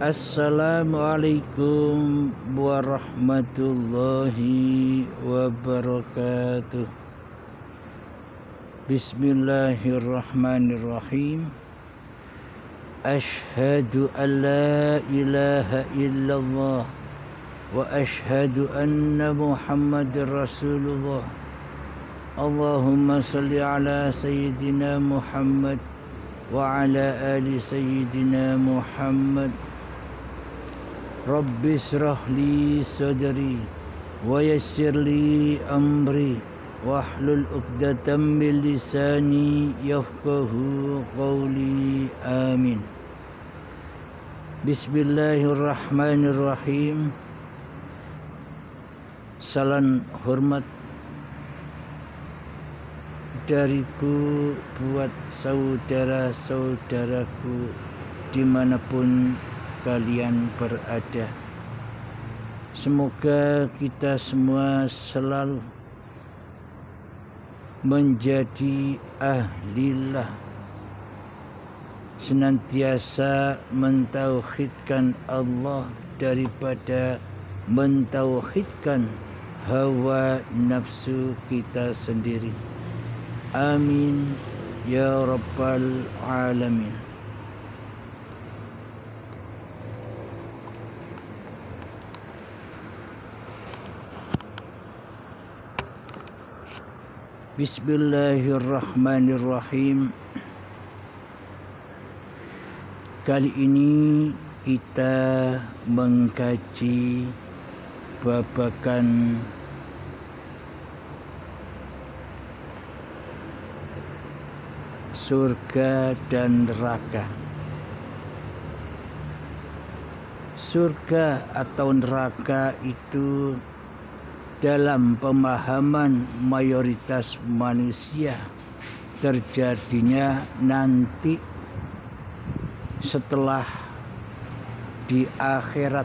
Assalamualaikum warahmatullahi wabarakatuh. Bismillahirrahmanirrahim. Ashhadu an la ilaha illallah wa ashhadu anna Muhammadar Rasulullah. Allahumma salli ala sayyidina Muhammad wa ala ali sayyidina Muhammad. Rabbi israh li sadri wa yassir li amri wahlul 'uqdatam min lisani yafqahu qawli. Amin. Bismillahirrahmanirrahim. Salam hormat dariku buat saudara-saudaraku dimanapun kalian berada. Semoga kita semua selalu menjadi ahlillah, senantiasa mentauhidkan Allah daripada mentauhidkan hawa nafsu kita sendiri. Amin ya rabbal alamin. Bismillahirrahmanirrahim. Kali ini kita mengkaji babakan surga dan neraka. Surga atau neraka itu dalam pemahaman mayoritas manusia terjadinya nanti setelah di akhirat,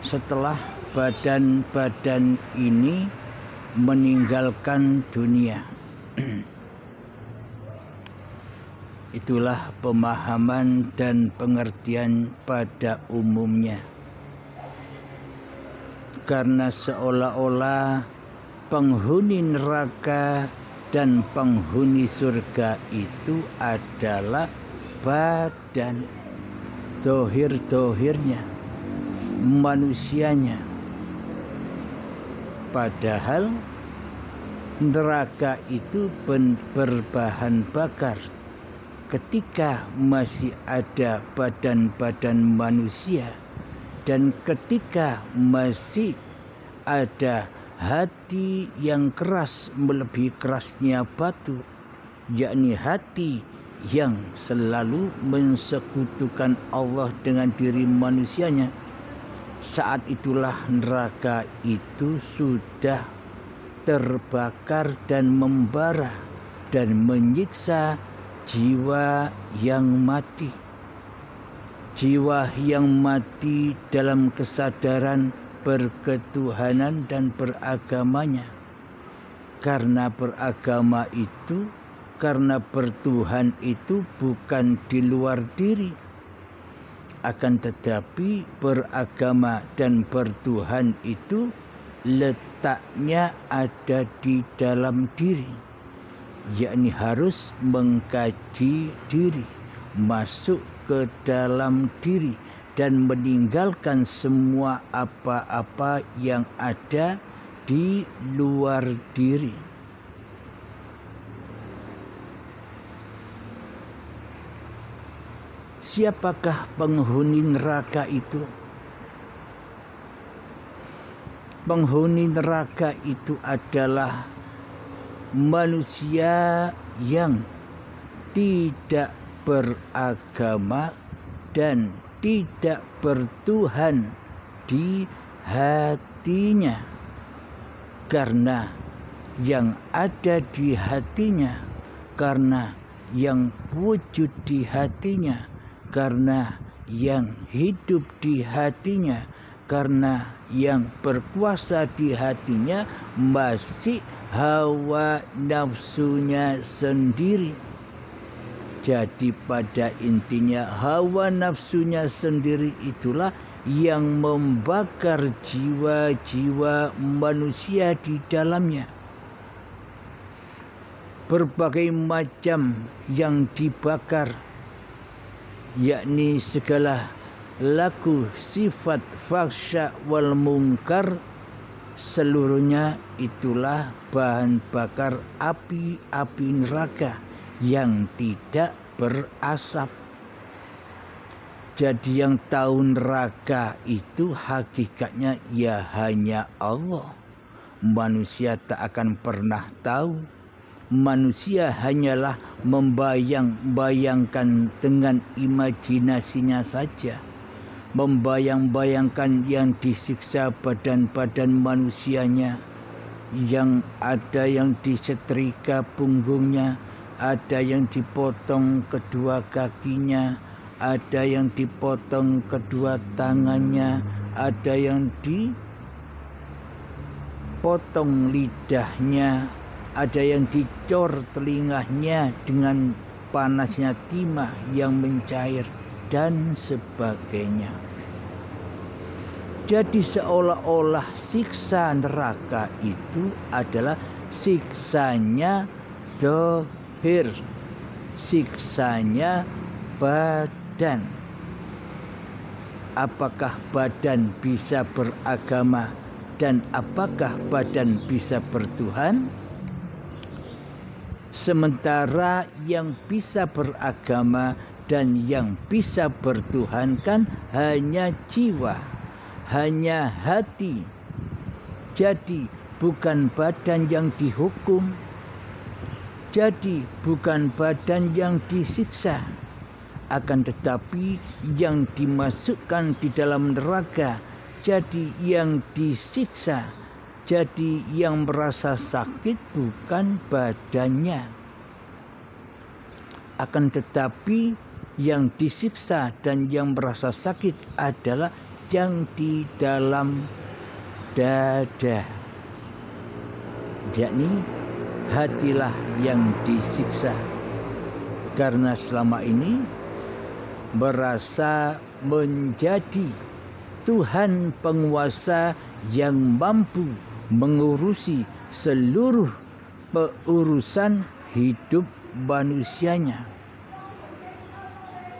setelah badan-badan ini meninggalkan dunia. Itulah pemahaman dan pengertian pada umumnya. Karena seolah-olah penghuni neraka dan penghuni surga itu adalah badan, dohir-dohirnya, manusianya. Padahal neraka itu berbahan bakar. Ketika masih ada badan-badan manusia dan ketika masih ada hati yang keras melebihi kerasnya batu, yakni hati yang selalu mensekutukan Allah dengan diri manusianya, saat itulah neraka itu sudah terbakar dan membara dan menyiksa jiwa yang mati. Jiwa yang mati dalam kesadaran berketuhanan dan beragamanya. Karena beragama itu, karena bertuhan itu bukan di luar diri. Akan tetapi beragama dan bertuhan itu letaknya ada di dalam diri. Yakni harus mengkaji diri, masuk ke dalam diri dan meninggalkan semua apa-apa yang ada di luar diri. Siapakah penghuni neraka itu? Penghuni neraka itu adalah manusia yang tidak beragama dan tidak bertuhan di hatinya. Karena yang ada di hatinya, karena yang wujud di hatinya, karena yang hidup di hatinya, karena yang berkuasa di hatinya masih hawa nafsunya sendiri. Jadi pada intinya hawa nafsunya sendiri itulah yang membakar jiwa-jiwa manusia di dalamnya. Berbagai macam yang dibakar, yakni segala laku sifat fahsya wal mungkar, seluruhnya itulah bahan bakar api-api neraka yang tidak berasap. Jadi yang tahu neraka itu hakikatnya ya hanya Allah. Manusia tak akan pernah tahu. Manusia hanyalah membayang-bayangkan dengan imajinasinya saja. Membayang-bayangkan yang disiksa badan-badan manusianya. Yang ada yang disetrika punggungnya, ada yang dipotong kedua kakinya, ada yang dipotong kedua tangannya, ada yang dipotong lidahnya, ada yang dicor telinganya dengan panasnya timah yang mencair, dan sebagainya. Jadi seolah-olah siksa neraka itu adalah siksanya dohir, siksanya badan. Apakah badan bisa beragama dan apakah badan bisa bertuhan? Sementara yang bisa beragama dan yang bisa bertuhan kan hanya jiwa, hanya hati. Jadi bukan badan yang dihukum, jadi bukan badan yang disiksa, akan tetapi yang dimasukkan di dalam neraka jadi yang disiksa. Jadi yang merasa sakit bukan badannya, akan tetapi yang disiksa dan yang merasa sakit adalah yang di dalam dada, yakni hatilah yang disiksa, karena selama ini merasa menjadi Tuhan penguasa yang mampu mengurusi seluruh urusan hidup manusianya.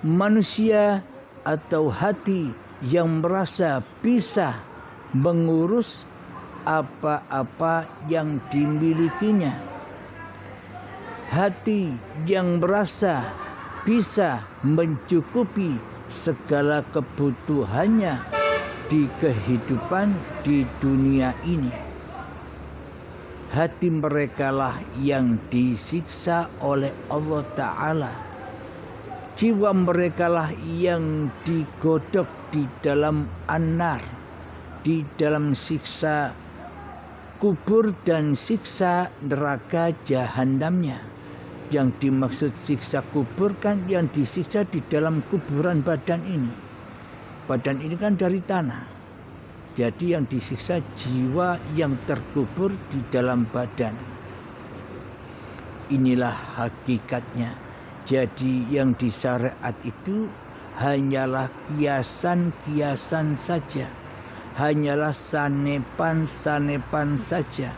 Manusia atau hati yang merasa bisa mengurus apa-apa yang dimilikinya. Hati yang merasa bisa mencukupi segala kebutuhannya di kehidupan di dunia ini. Hati merekalah yang disiksa oleh Allah Ta'ala. Jiwa merekalah yang digodok di dalam an-nar, di dalam siksa kubur dan siksa neraka jahanamnya. Yang dimaksud siksa kubur kan yang disiksa di dalam kuburan badan ini. Badan ini kan dari tanah. Jadi yang disiksa jiwa yang terkubur di dalam badan. Inilah hakikatnya. Jadi yang di syariat itu hanyalah kiasan-kiasan saja. Hanyalah sanepan-sanepan saja.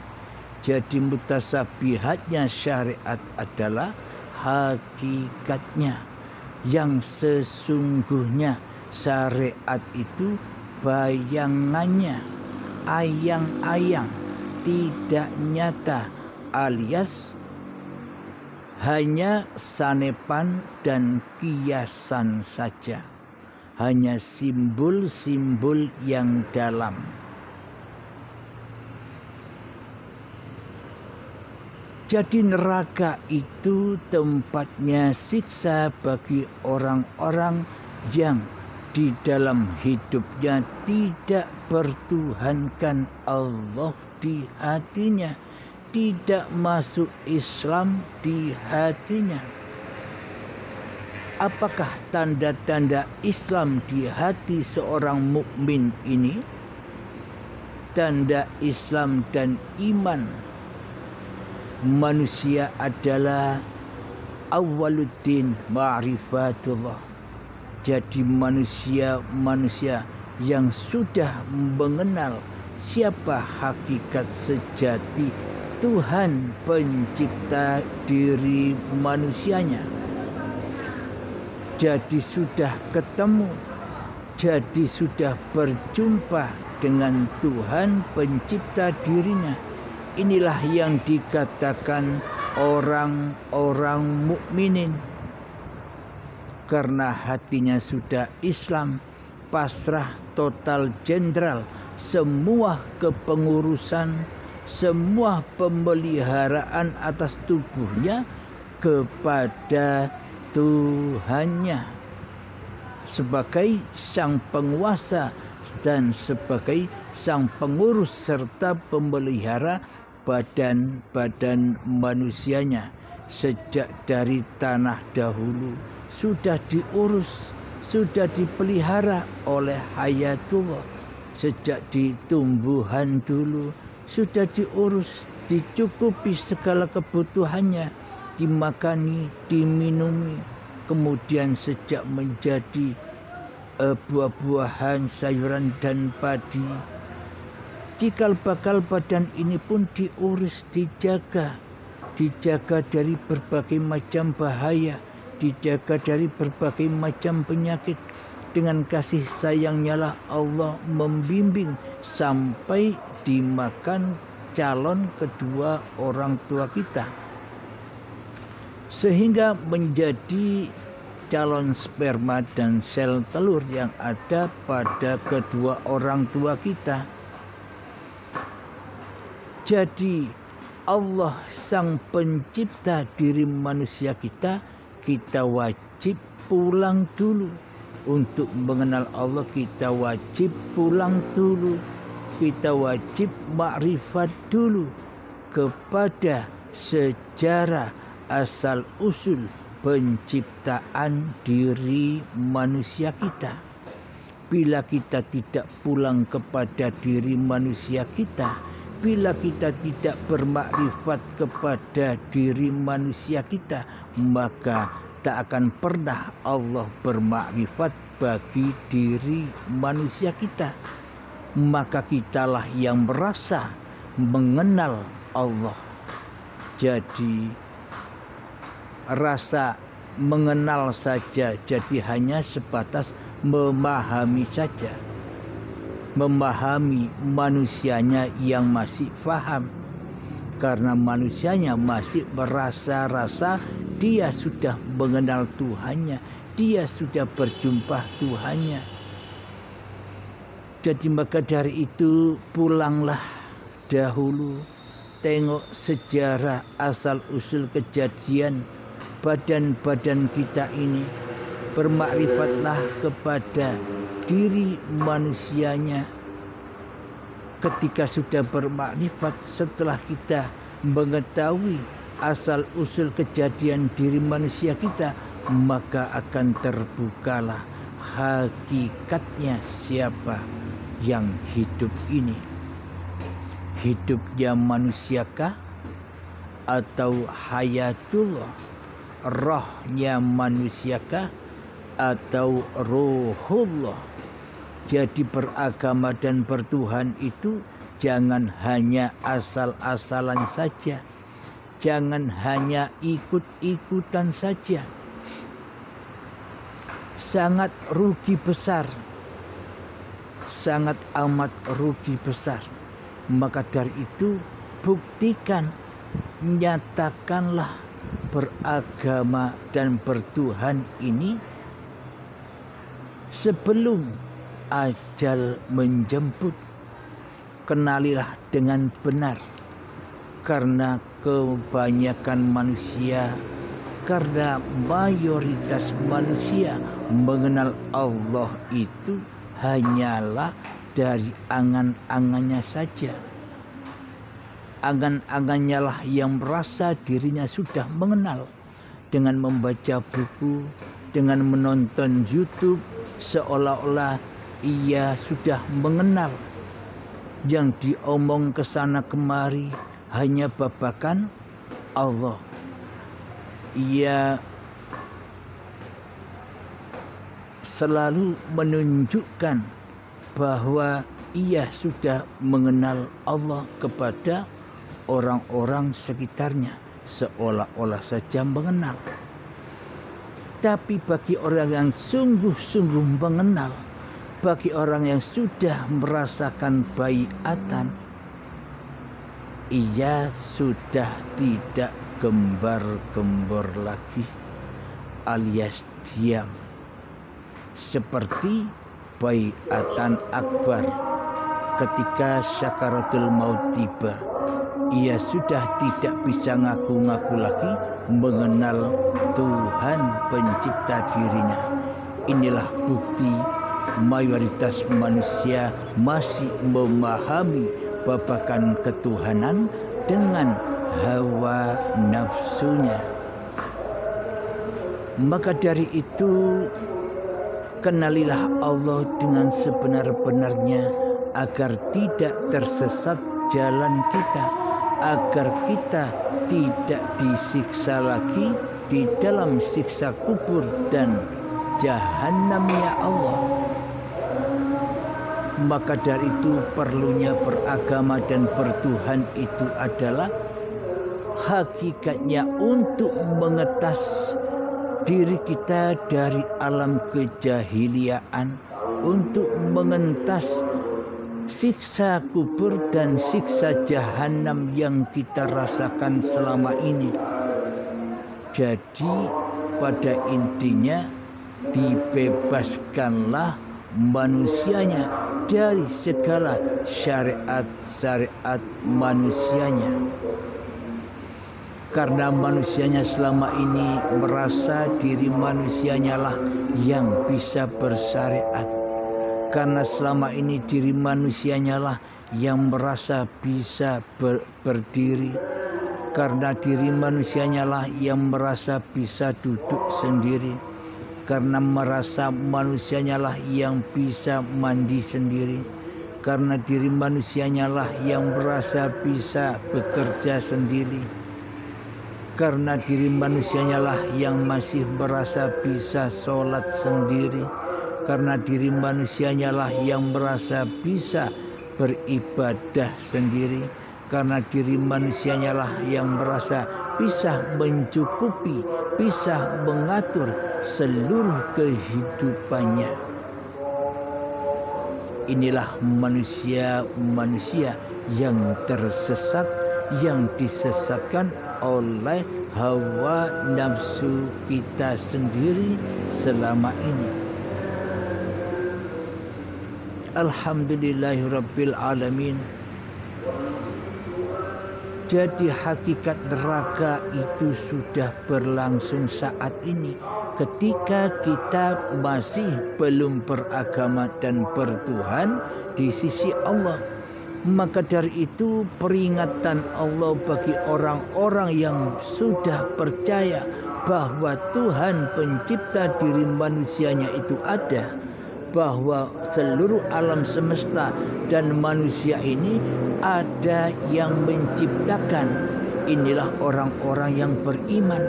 Jadi mutasabihatnya syariat adalah hakikatnya. Yang sesungguhnya syariat itu bayangannya, ayang-ayang, tidak nyata, alias hanya sanepan dan kiasan saja. Hanya simbol-simbol yang dalam. Jadi neraka itu tempatnya siksa bagi orang-orang yang di dalam hidupnya tidak bertuhankan Allah di hatinya, tidak masuk Islam di hatinya. Apakah tanda-tanda Islam di hati seorang mukmin ini? Tanda Islam dan iman manusia adalah awwaluddin ma'rifatullah. Jadi manusia yang sudah mengenal siapa hakikat sejati Tuhan pencipta diri manusianya. Jadi sudah ketemu, jadi sudah berjumpa dengan Tuhan pencipta dirinya. Inilah yang dikatakan orang-orang mukminin. Karena hatinya sudah Islam, pasrah total jenderal, semua kepengurusan, semua pemeliharaan atas tubuhnya kepada Tuhannya sebagai sang penguasa dan sebagai sang pengurus serta pemelihara badan-badan manusianya. Sejak dari tanah dahulu sudah diurus, sudah dipelihara oleh Hayatullah. Sejak di tumbuhan dulu sudah diurus, dicukupi segala kebutuhannya, dimakani, diminumi. Kemudian sejak menjadi buah-buahan, sayuran dan padi, cikal bakal badan ini pun diurus, dijaga dari berbagai macam bahaya, dijaga dari berbagai macam penyakit. Dengan kasih sayangnya lah Allah membimbing sampai dimakan calon kedua orang tua kita, sehingga menjadi calon sperma dan sel telur yang ada pada kedua orang tua kita. Jadi Allah sang pencipta diri manusia kita wajib pulang dulu. Untuk mengenal Allah kita wajib pulang dulu. Kita wajib makrifat dulu kepada sejarah asal usul penciptaan diri manusia kita. Bila kita tidak pulang kepada diri manusia kita, bila kita tidak bermakrifat kepada diri manusia kita, maka tak akan pernah Allah bermakrifat bagi diri manusia kita. Maka kitalah yang merasa mengenal Allah. Jadi rasa mengenal saja, jadi hanya sebatas memahami saja. Memahami manusianya yang masih faham. Karena manusianya masih merasa-rasa dia sudah mengenal Tuhannya, dia sudah berjumpa Tuhannya. Jadi maka dari itu pulanglah dahulu, tengok sejarah asal usul kejadian badan-badan kita ini, bermakrifatlah kepada diri manusianya. Ketika sudah bermakrifat, setelah kita mengetahui asal usul kejadian diri manusia kita, maka akan terbukalah hakikatnya siapa yang hidup ini. Hidupnya manusiakah atau hayatullah? Rohnya manusiakah atau ruhullah? Jadi beragama dan bertuhan itu jangan hanya asal-asalan saja. Jangan hanya ikut-ikutan saja. Sangat rugi besar. Sangat amat rugi besar. Maka dari itu buktikan, nyatakanlah beragama dan bertuhan ini sebelum ajal menjemput. Kenalilah dengan benar, karena kebanyakan manusia, karena mayoritas manusia mengenal Allah itu hanyalah dari angan-angannya saja. Angan-angannya lah yang merasa dirinya sudah mengenal, dengan membaca buku, dengan menonton YouTube, seolah-olah ia sudah mengenal. Yang diomong ke sana kemari hanya babakan Allah. ia selalu menunjukkan bahwa ia sudah mengenal Allah kepada orang-orang sekitarnya, seolah-olah saja mengenal. Tapi bagi orang yang sungguh-sungguh mengenal, bagi orang yang sudah merasakan baiatan, ia sudah tidak gembar-gembor lagi alias diam. Seperti baiatan akbar ketika syakaratul maut tiba, ia sudah tidak bisa ngaku-ngaku lagi mengenal Tuhan pencipta dirinya. Inilah bukti mayoritas manusia masih memahami babakan ketuhanan dengan hawa nafsunya. Maka dari itu, kenalilah Allah dengan sebenar-benarnya agar tidak tersesat jalan kita, agar kita tidak disiksa lagi di dalam siksa kubur dan jahanamnya Allah. Maka dari itu perlunya beragama dan bertuhan itu adalah hakikatnya untuk mengetas diri kita dari alam kejahiliaan, untuk mengentas siksa kubur dan siksa jahanam yang kita rasakan selama ini. Jadi pada intinya dibebaskanlah manusianya dari segala syariat-syariat manusianya. Karena manusianya selama ini merasa diri manusianya lah yang bisa bersyariat. Karena selama ini diri manusianya lah yang merasa bisa berdiri. Karena diri manusianya lah yang merasa bisa duduk sendiri. Karena merasa manusianya lah yang bisa mandi sendiri. Karena diri manusianya lah yang merasa bisa bekerja sendiri. Karena diri manusianya lah yang masih merasa bisa sholat sendiri. Karena diri manusianya lah yang merasa bisa beribadah sendiri. Karena diri manusianya lah yang merasa bisa mencukupi, bisa mengatur seluruh kehidupannya. Inilah manusia-manusia yang tersesat, yang disesatkan oleh hawa nafsu kita sendiri selama ini. Alhamdulillahirabbil alamin. Jadi hakikat neraka itu sudah berlangsung saat ini ketika kita masih belum beragama dan bertuhan di sisi Allah. Maka dari itu peringatan Allah bagi orang-orang yang sudah percaya bahwa Tuhan pencipta diri manusianya itu ada, bahwa seluruh alam semesta dan manusia ini ada yang menciptakan. Inilah orang-orang yang beriman.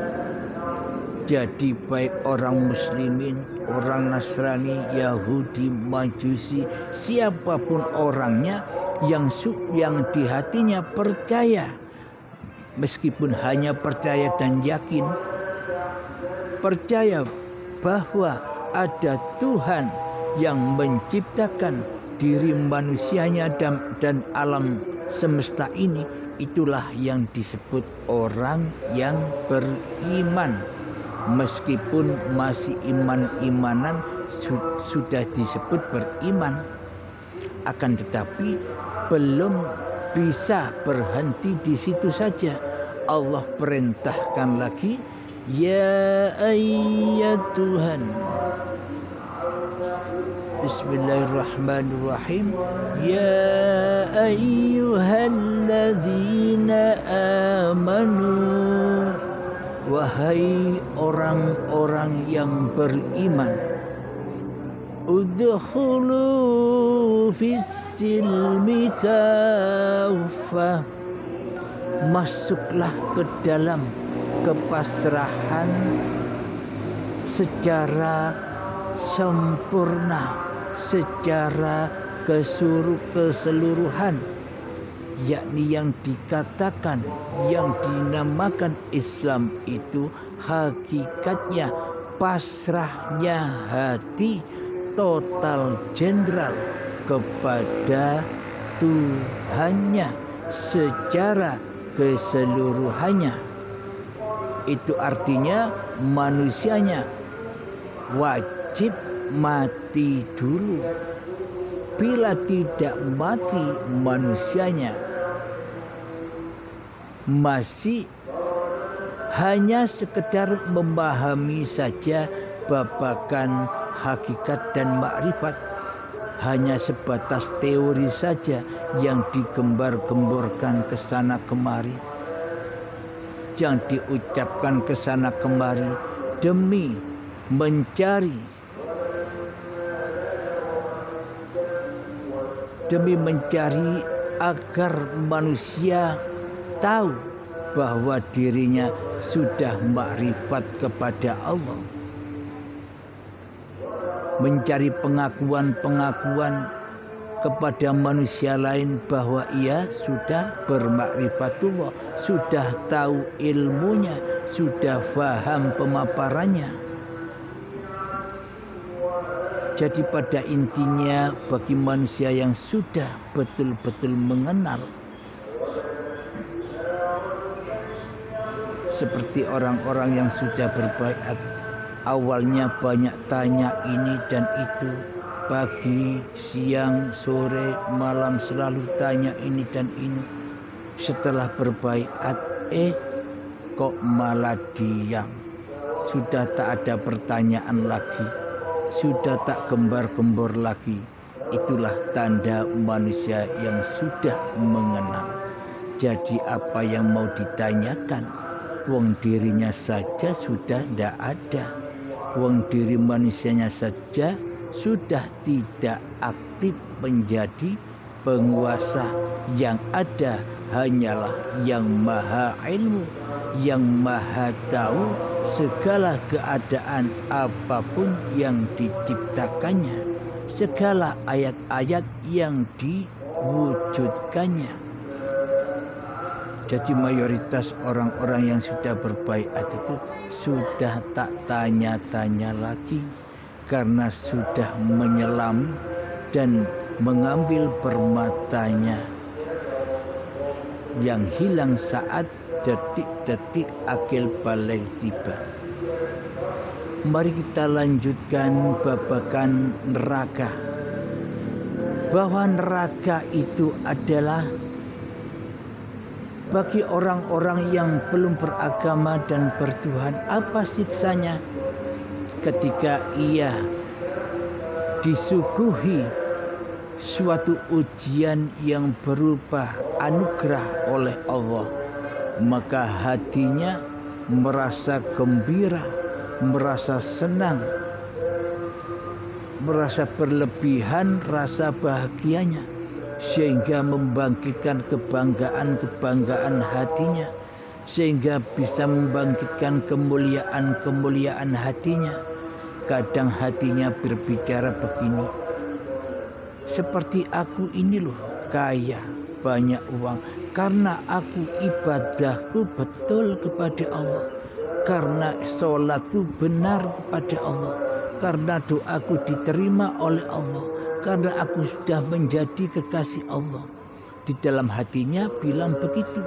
Jadi baik orang muslimin, orang Nasrani, Yahudi, Majusi, siapapun orangnya yang di hatinya percaya, meskipun hanya percaya dan yakin, percaya bahwa ada Tuhan yang menciptakan diri manusianya dan alam semesta ini, itulah yang disebut orang yang beriman. Meskipun masih iman-imanan sudah disebut beriman, akan tetapi belum bisa berhenti di situ saja. Allah perintahkan lagi, ya ayyatuhan. Bismillahirrahmanirrahim. Ya ayyuhalladzina amanu. Wahai orang-orang yang beriman, udkhulu fis-silmi kaffah, masuklah ke dalam kepasrahan secara sempurna, secara keseluruhan, yakni yang dikatakan, yang dinamakan Islam itu hakikatnya pasrahnya hati total general kepada Tuhannya secara keseluruhannya. Itu artinya manusianya wajib mati dulu. Bila tidak mati, manusianya masih hanya sekedar memahami saja babakan hakikat dan makrifat, hanya sebatas teori saja yang digembar-gemborkan ke sana kemari, yang diucapkan ke sana kemari demi mencari agar manusia tahu bahwa dirinya sudah makrifat kepada Allah, mencari pengakuan kepada manusia lain bahwa ia sudah bermakrifatullah, sudah tahu ilmunya, sudah faham pemaparannya. Jadi pada intinya bagi manusia yang sudah betul-betul mengenal, seperti orang-orang yang sudah berbaiat, awalnya banyak tanya ini dan itu, pagi, siang, sore, malam selalu tanya ini dan ini. Setelah berbaiat, kok malah diam. Sudah tak ada pertanyaan lagi, sudah tak gembar-gembor lagi. Itulah tanda manusia yang sudah mengenal. Jadi apa yang mau ditanyakan? Wong dirinya saja sudah tidak ada. Wong diri manusianya saja sudah tidak aktif menjadi penguasa. Yang ada hanyalah yang maha ilmu, yang maha tahu segala keadaan apapun yang diciptakannya, segala ayat-ayat yang diwujudkannya. Jadi mayoritas orang-orang yang sudah berbaiat itu sudah tak tanya-tanya lagi, karena sudah menyelam dan mengambil permatanya yang hilang saat detik-detik akil balik tiba. Mari kita lanjutkan babakan neraka. Bahwa neraka itu adalah bagi orang-orang yang belum beragama dan bertuhan. Apa siksanya? Ketika ia disuguhi suatu ujian yang berupa anugerah oleh Allah, maka hatinya merasa gembira, merasa senang, merasa berlebihan rasa bahagianya, sehingga membangkitkan kebanggaan hatinya, sehingga bisa membangkitkan kemuliaan hatinya. Kadang hatinya berbicara begini, seperti aku ini loh kaya, banyak uang, karena aku ibadahku betul kepada Allah, karena sholatku benar kepada Allah, karena doaku diterima oleh Allah, karena aku sudah menjadi kekasih Allah. Di dalam hatinya bilang begitu.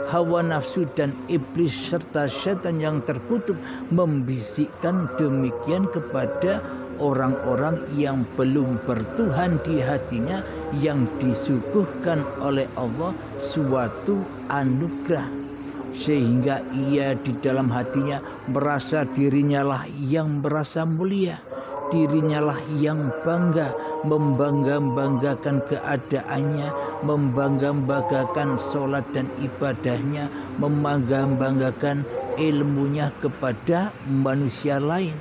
Hawa nafsu dan iblis serta setan yang terkutuk membisikkan demikian kepada orang-orang yang belum bertuhan di hatinya, yang disuguhkan oleh Allah suatu anugerah, sehingga ia di dalam hatinya merasa dirinya lah yang merasa mulia, dirinya lah yang bangga, membangga-banggakan keadaannya, membangga-banggakan sholat dan ibadahnya, membangga-banggakan ilmunya kepada manusia lain.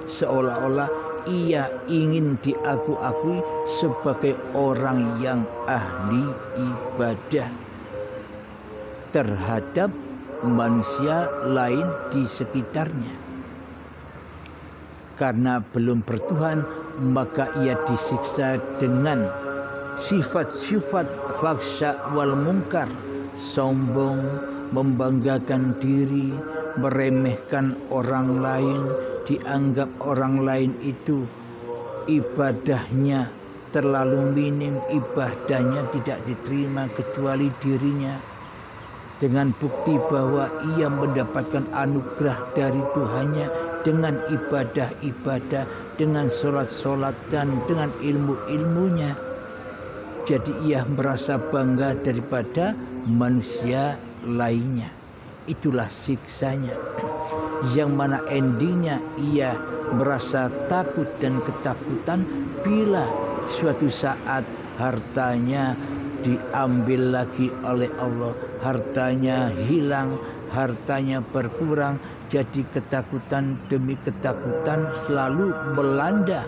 Seolah-olah ia ingin diaku-akui sebagai orang yang ahli ibadah terhadap manusia lain di sekitarnya. Karena belum bertuhan, maka ia disiksa dengan sifat-sifat fahsya wal munkar, sombong, membanggakan diri, meremehkan orang lain, dianggap orang lain itu ibadahnya terlalu minim, ibadahnya tidak diterima kecuali dirinya, dengan bukti bahwa ia mendapatkan anugerah dari Tuhannya dengan ibadah-ibadah, dengan sholat-sholat dan dengan ilmu-ilmunya. Jadi ia merasa bangga daripada manusia lainnya. Itulah siksanya, yang mana endingnya ia merasa takut dan ketakutan bila suatu saat hartanya diambil lagi oleh Allah, hartanya hilang, hartanya berkurang. Jadi ketakutan demi ketakutan selalu melanda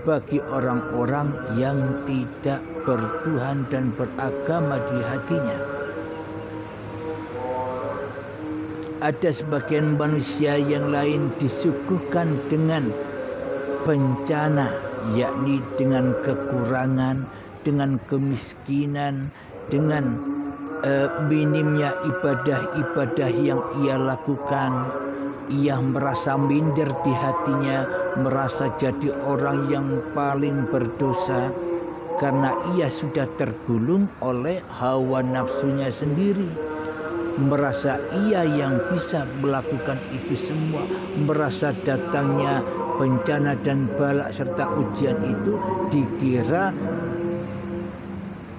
bagi orang-orang yang tidak bertuhan dan beragama di hatinya. Ada sebagian manusia yang lain disuguhkan dengan bencana, yakni dengan kekurangan, dengan kemiskinan, dengan minimnya ibadah-ibadah yang ia lakukan. Ia merasa minder di hatinya, merasa jadi orang yang paling berdosa karena ia sudah tergulung oleh hawa nafsunya sendiri. Merasa ia yang bisa melakukan itu semua, merasa datangnya bencana dan bala serta ujian itu dikira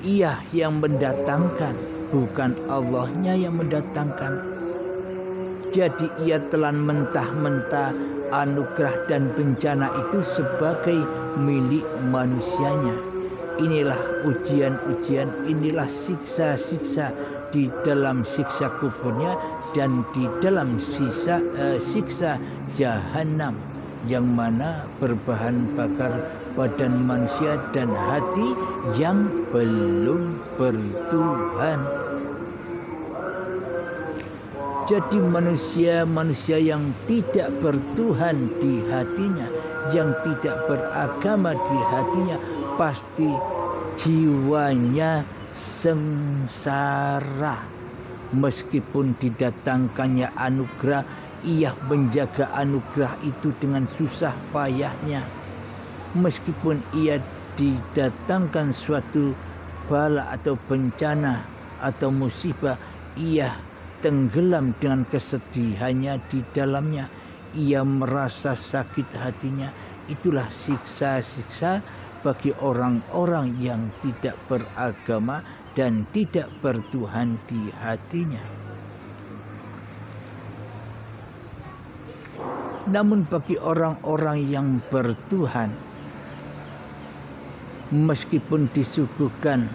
ia yang mendatangkan, bukan Allahnya yang mendatangkan. Jadi ia telan mentah-mentah anugerah dan bencana itu sebagai milik manusianya. Inilah ujian-ujian, inilah siksa-siksa di dalam siksa kuburnya dan di dalam siksa jahanam, yang mana berbahan bakar badan manusia dan hati yang belum bertuhan. Jadi manusia-manusia yang tidak bertuhan di hatinya, yang tidak beragama di hatinya, pasti jiwanya sengsara. Meskipun didatangkannya anugerah, ia menjaga anugerah itu dengan susah payahnya. Meskipun ia didatangkan suatu bala atau bencana atau musibah, ia tenggelam dengan kesedihannya di dalamnya. Ia merasa sakit hatinya. Itulah siksa-siksa bagi orang-orang yang tidak beragama dan tidak bertuhan di hatinya. Namun bagi orang-orang yang bertuhan, meskipun disuguhkan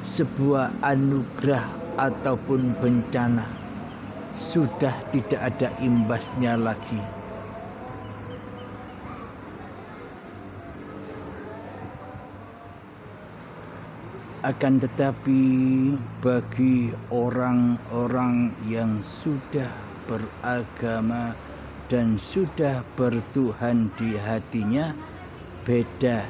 sebuah anugerah ataupun bencana, sudah tidak ada imbasnya lagi. Akan tetapi bagi orang-orang yang sudah beragama dan sudah bertuhan di hatinya, beda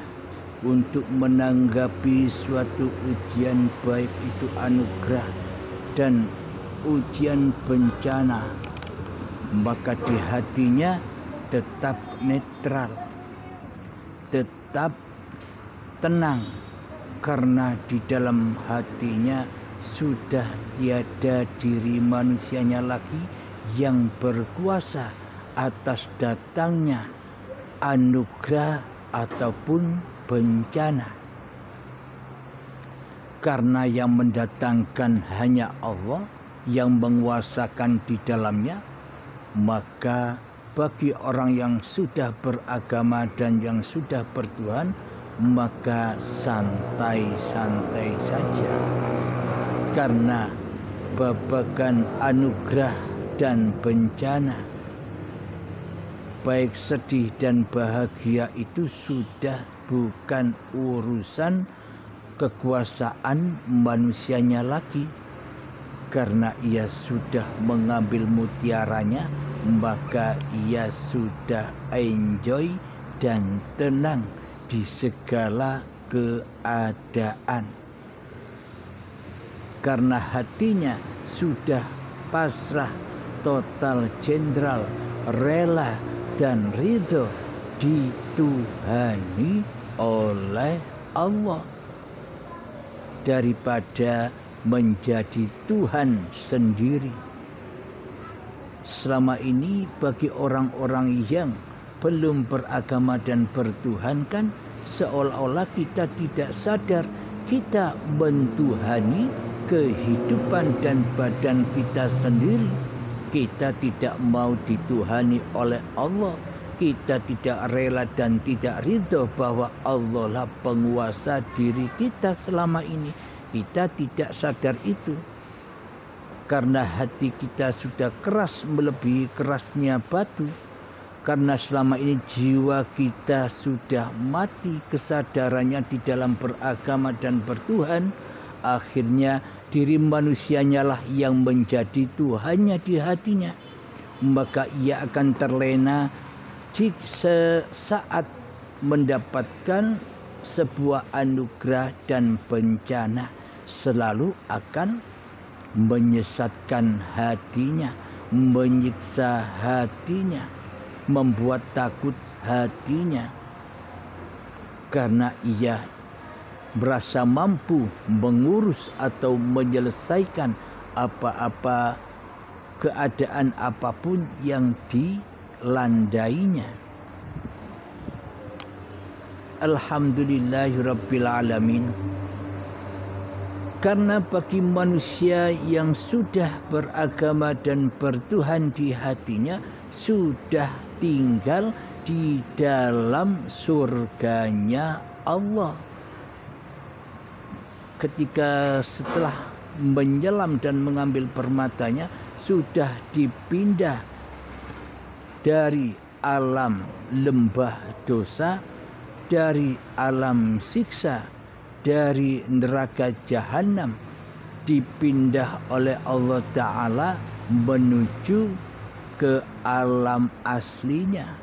untuk menanggapi suatu ujian, baik itu anugerah dan ujian bencana. Maka di hatinya tetap netral, tetap tenang, karena di dalam hatinya sudah tiada diri manusianya lagi yang berkuasa atas datangnya anugerah ataupun bencana. Karena yang mendatangkan hanya Allah, yang menguasakan di dalamnya, maka bagi orang yang sudah beragama dan yang sudah bertuhan, maka santai-santai saja. Karena babagan anugerah dan bencana, baik sedih dan bahagia, itu sudah bukan urusan kekuasaan manusianya lagi. Karena ia sudah mengambil mutiaranya, maka ia sudah enjoy dan tenang di segala keadaan. Karena hatinya sudah pasrah, total, jenderal, rela dan ridho dituhani oleh Allah daripada menjadi Tuhan sendiri. Selama ini bagi orang-orang yang belum beragama dan bertuhankan, seolah-olah kita tidak sadar kita mentuhani kehidupan dan badan kita sendiri. Kita tidak mau dituhani oleh Allah. Kita tidak rela dan tidak ridho bahwa Allah lah penguasa diri kita selama ini. Kita tidak sadar itu. Karena hati kita sudah keras melebihi kerasnya batu. Karena selama ini jiwa kita sudah mati kesadarannya di dalam beragama dan bertuhan. Akhirnya diri manusianya lah yang menjadi Tuhannya di hatinya. Maka ia akan terlena sesaat mendapatkan sebuah anugerah dan bencana, selalu akan menyesatkan hatinya, menyiksa hatinya, membuat takut hatinya, karena ia merasa mampu mengurus atau menyelesaikan apa-apa keadaan apapun yang dilandainya. Alhamdulillahirabbil alamin. Karena bagi manusia yang sudah beragama dan bertuhan di hatinya, sudah tinggal di dalam surganya Allah. Ketika setelah menyelam dan mengambil permatanya, sudah dipindah dari alam lembah dosa, dari alam siksa, dari neraka jahanam, dipindah oleh Allah Ta'ala menuju ke alam aslinya.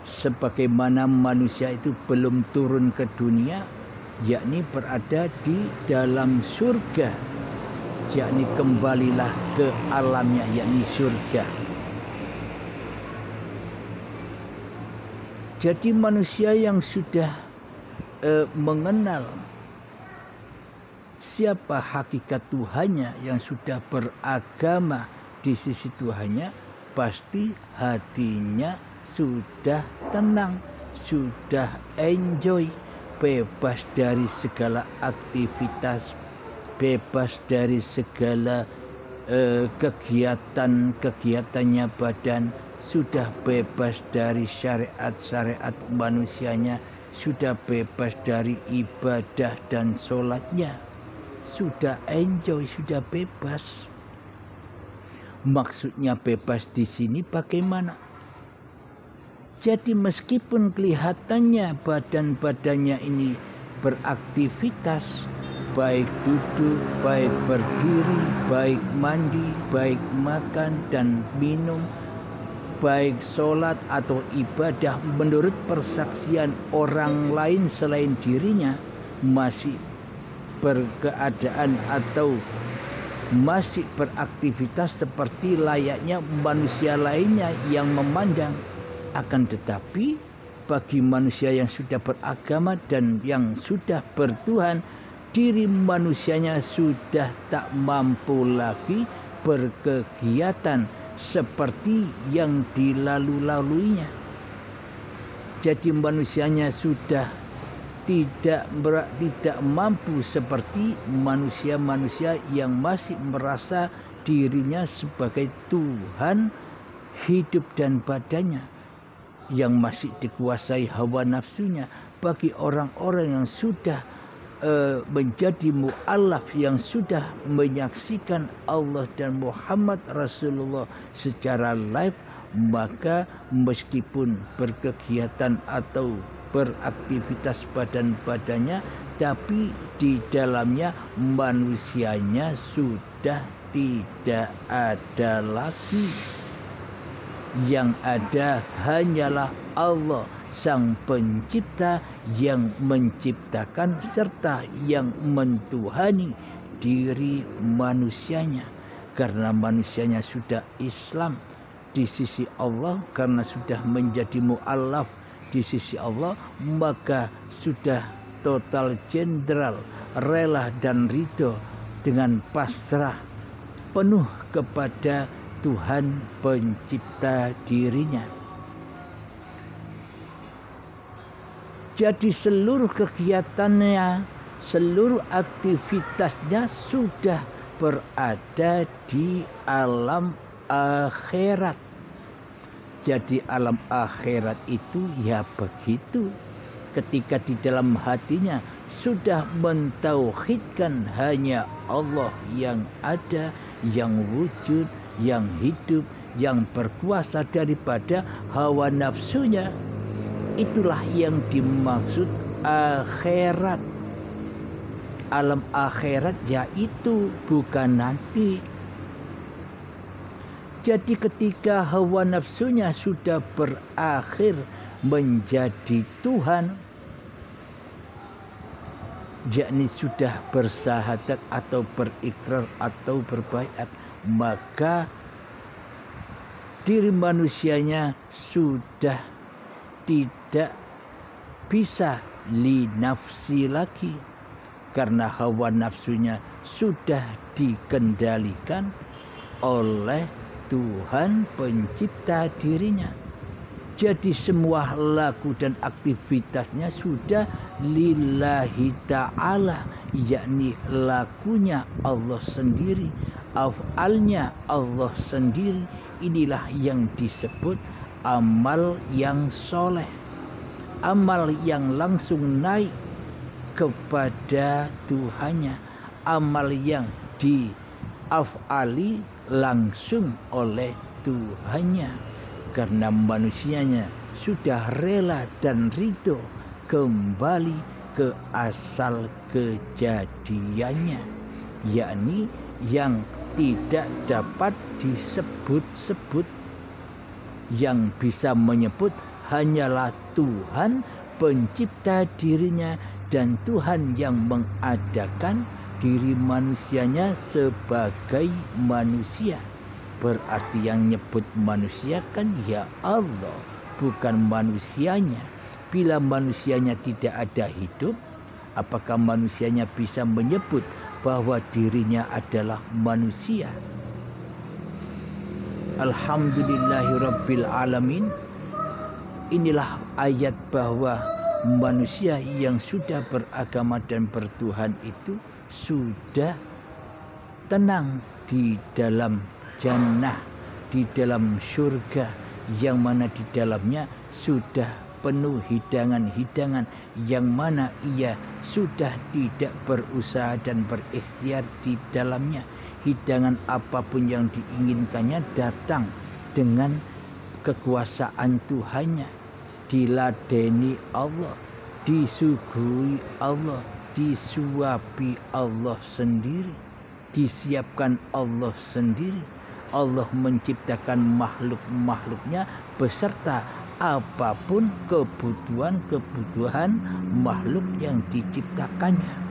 Sebagaimana manusia itu belum turun ke dunia, yakni berada di dalam surga, yakni kembalilah ke alamnya, yakni surga. Jadi manusia yang sudah mengenal siapa hakikat Tuhannya, yang sudah beragama di sisi Tuhannya, pasti hatinya sudah tenang, sudah enjoy, bebas dari segala aktivitas, bebas dari segala kegiatannya badan, sudah bebas dari syariat-syariat manusianya, sudah bebas dari ibadah dan sholatnya, sudah enjoy, sudah bebas. Maksudnya bebas di sini bagaimana? Jadi meskipun kelihatannya badan-badannya ini beraktivitas, baik duduk, baik berdiri, baik mandi, baik makan dan minum, baik sholat atau ibadah menurut persaksian orang lain selain dirinya, masih berkeadaan atau masih beraktivitas seperti layaknya manusia lainnya yang memandang. Akan tetapi bagi manusia yang sudah beragama dan yang sudah bertuhan, diri manusianya sudah tak mampu lagi berkegiatan seperti yang dilalu-laluinya. Jadi manusianya sudah tidak mampu seperti manusia-manusia yang masih merasa dirinya sebagai Tuhan hidup dan badannya, yang masih dikuasai hawa nafsunya. Bagi orang-orang yang sudah menjadi mu'alaf, yang sudah menyaksikan Allah dan Muhammad Rasulullah secara live, maka meskipun berkegiatan atau beraktivitas badan-badannya, tapi di dalamnya manusianya sudah tidak ada lagi. Yang ada hanyalah Allah Sang Pencipta yang menciptakan serta yang mentuhani diri manusianya. Karena manusianya sudah Islam di sisi Allah, karena sudah menjadi mu'allaf di sisi Allah, maka sudah total jenderal, rela dan ridho dengan pasrah penuh kepada Tuhan Pencipta dirinya. Jadi seluruh kegiatannya, seluruh aktivitasnya sudah berada di alam akhirat. Jadi alam akhirat itu ya begitu. Ketika di dalam hatinya sudah mentauhidkan hanya Allah yang ada, yang wujud, yang hidup, yang berkuasa daripada hawa nafsunya, itulah yang dimaksud akhirat. Alam akhirat yaitu bukan nanti. Jadi ketika hawa nafsunya sudah berakhir menjadi Tuhan, yakni sudah bersahadat atau berikrar atau berbaiat, maka diri manusianya sudah tidak bisa li nafsi lagi, karena hawa nafsunya sudah dikendalikan oleh Tuhan Pencipta dirinya. Jadi semua laku dan aktivitasnya sudah lillahi ta'ala, yakni lakunya Allah sendiri, af'alnya Allah sendiri. Inilah yang disebut amal yang soleh, amal yang langsung naik kepada Tuhannya, amal yang diaf'ali langsung oleh Tuhannya, karena manusianya sudah rela dan ridho kembali ke asal kejadiannya, yakni yang tidak dapat disebut-sebut. Yang bisa menyebut hanyalah Tuhan Pencipta dirinya dan Tuhan yang mengadakan diri manusianya sebagai manusia. Berarti yang nyebut manusia kan ya Allah, bukan manusianya. Bila manusianya tidak ada hidup, apakah manusianya bisa menyebut bahwa dirinya adalah manusia? Alhamdulillahirabbil alamin. Inilah ayat bahwa manusia yang sudah beragama dan bertuhan itu sudah tenang di dalam jannah, di dalam surga, yang mana di dalamnya sudah penuh hidangan-hidangan, yang mana ia sudah tidak berusaha dan berikhtiar di dalamnya. Hidangan apapun yang diinginkannya datang dengan kekuasaan Tuhannya, diladeni Allah, disuguhi Allah, disuapi Allah sendiri, disiapkan Allah sendiri. Allah menciptakan makhluk-makhluknya beserta apapun kebutuhan-kebutuhan makhluk yang diciptakannya.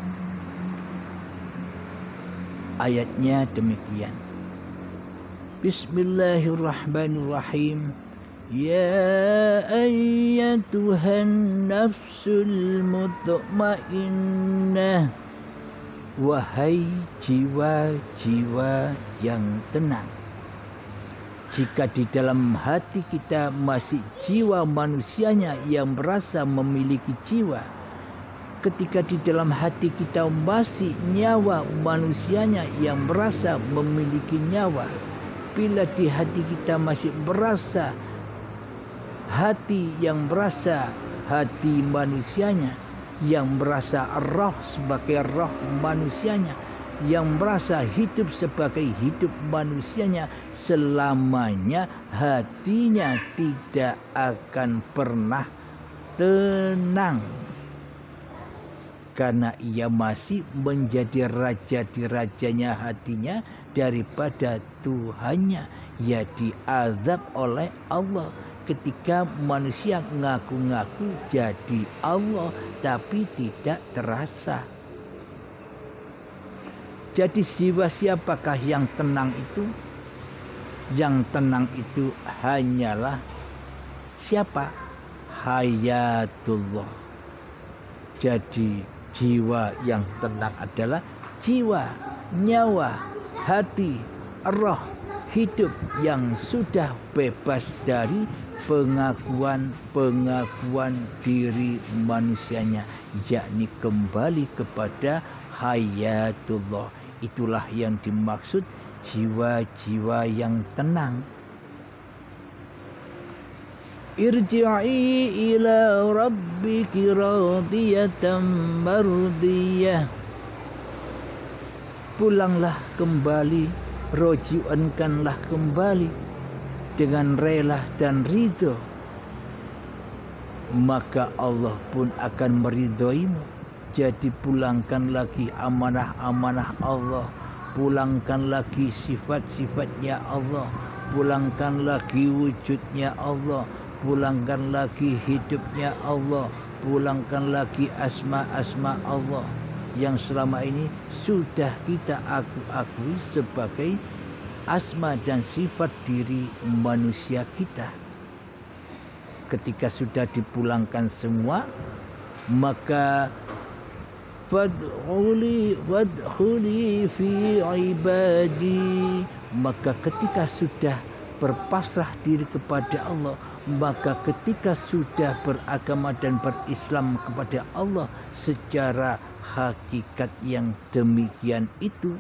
Ayatnya demikian. Bismillahirrahmanirrahim. Ya ayyatuhan nafsul mutmainnah, wahai jiwa-jiwa yang tenang. Jika di dalam hati kita masih jiwa manusianya yang merasa memiliki jiwa, ketika di dalam hati kita masih nyawa manusianya yang merasa memiliki nyawa, bila di hati kita masih merasa hati yang merasa hati manusianya, yang merasa roh sebagai roh manusianya, yang merasa hidup sebagai hidup manusianya, selamanya hatinya tidak akan pernah tenang. karena ia masih menjadi raja di rajanya hatinya daripada Tuhannya. Ia diazab oleh Allah ketika manusia ngaku-ngaku jadi Allah tapi tidak terasa. Jadi jiwa siapakah yang tenang itu? Yang tenang itu hanyalah siapa? Hayatullah. Jadi jiwa yang tenang adalah jiwa, nyawa, hati, roh, hidup yang sudah bebas dari pengakuan diri manusianya, yakni kembali kepada hayatullah. Itulah yang dimaksud jiwa-jiwa yang tenang. Irji'i ila rabbiki radiyatan mardiyah. Pulanglah kembali, roji'ankanlah kembali dengan rela dan ridho, maka Allah pun akan meridhoimu. Jadi pulangkan lagi amanah-amanah Allah, pulangkan lagi sifat-sifatnya Allah, pulangkan lagi wujudnya Allah, pulangkan lagi hidupnya Allah, pulangkan lagi asma-asma Allah yang selama ini sudah kita akui sebagai asma dan sifat diri manusia kita. Ketika sudah dipulangkan semua, maka wadkhuli fi ibadi. Maka ketika sudah berpasrah diri kepada Allah, maka ketika sudah beragama dan berislam kepada Allah secara hakikat yang demikian itu,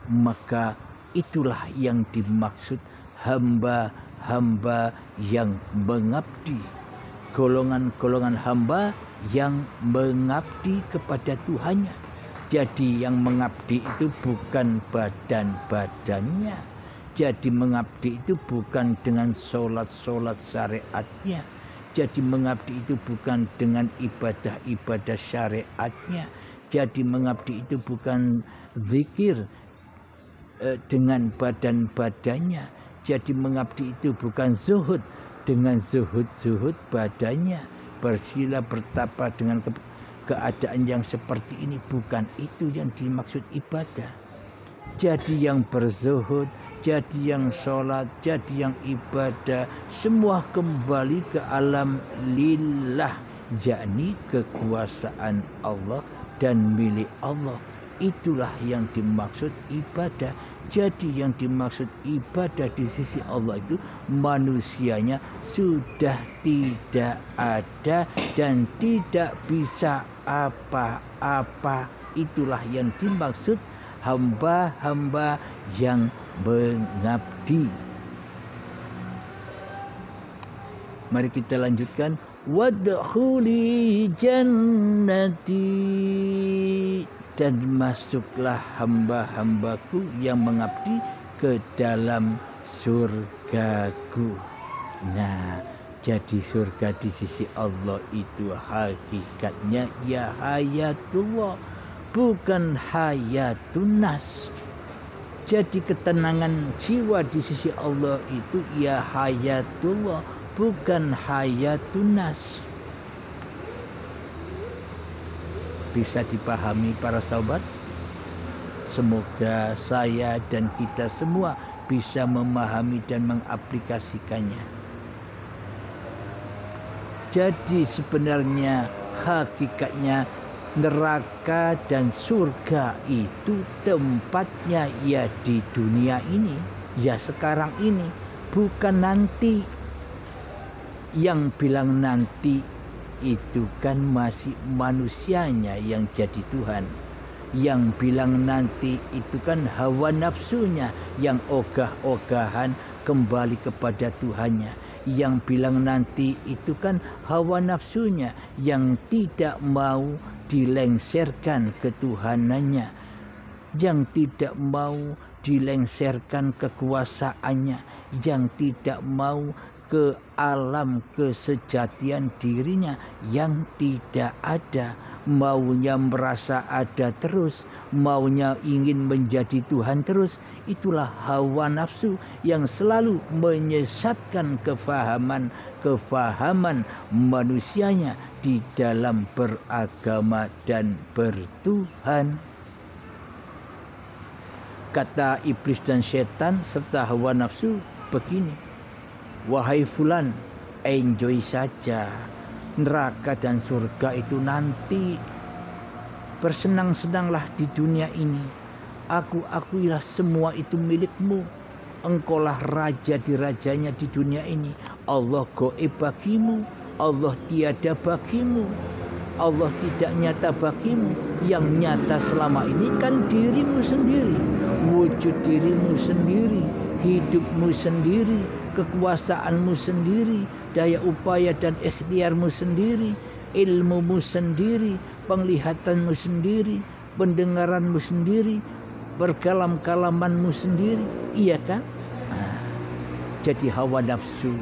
maka itulah yang dimaksud hamba-hamba yang mengabdi, golongan-golongan hamba yang mengabdi kepada Tuhannya. Jadi yang mengabdi itu bukan badan-badannya. Jadi mengabdi itu bukan dengan sholat-sholat syariatnya. Jadi mengabdi itu bukan dengan ibadah-ibadah syariatnya. Jadi mengabdi itu bukan zikir dengan badan-badannya. Jadi mengabdi itu bukan zuhud dengan zuhud badannya. Bersila bertapa dengan keadaan yang seperti ini, bukan itu yang dimaksud ibadah. Jadi yang berzuhud, jadi yang sholat, jadi yang ibadah, semua kembali ke alam lillah, yakni kekuasaan Allah dan milik Allah. Itulah yang dimaksud ibadah. Jadi yang dimaksud ibadah di sisi Allah itu manusianya sudah tidak ada dan tidak bisa apa-apa. Itulah yang dimaksud hamba-hamba yang mengabdi. Mari kita lanjutkan. Wadkhuli jannati. Dan masuklah hamba-hambaku yang mengabdi ke dalam surgaku. Nah, jadi surga di sisi Allah itu hakikatnya ya hayatullah, bukan hayatun nas. Jadi ketenangan jiwa di sisi Allah itu ya hayatullah, bukan hayatun nas. Bisa dipahami para sahabat? Semoga saya dan kita semua bisa memahami dan mengaplikasikannya. Jadi sebenarnya hakikatnya neraka dan surga itu tempatnya ya di dunia ini, ya sekarang ini, bukan nanti. Yang bilang nanti itu kan masih manusianya yang jadi Tuhan. Yang bilang nanti itu kan hawa nafsunya yang ogah-ogahan kembali kepada Tuhannya. Yang bilang nanti itu kan hawa nafsunya yang tidak mau dilengserkan ketuhanannya, yang tidak mau dilengserkan kekuasaannya, yang tidak mau ke alam kesejatian dirinya yang tidak ada. maunya merasa ada terus, maunya ingin menjadi Tuhan terus. Itulah hawa nafsu yang selalu menyesatkan kefahaman manusianya di dalam beragama dan bertuhan. Kata iblis dan setan serta hawa nafsu begini, wahai fulan, enjoy saja, neraka dan surga itu nanti. Bersenang-senanglah di dunia ini. Akuilah semua itu milikmu. Engkaulah raja di rajanya di dunia ini. Allah gaib bagimu, Allah tiada bagimu, Allah tidak nyata bagimu. Yang nyata selama ini kan dirimu sendiri, wujud dirimu sendiri, hidupmu sendiri, kekuasaanmu sendiri, daya upaya dan ikhtiarmu sendiri, ilmumu sendiri, penglihatanmu sendiri, pendengaranmu sendiri, perkalam-kalamanmu sendiri. Iya kan? Jadi hawa nafsu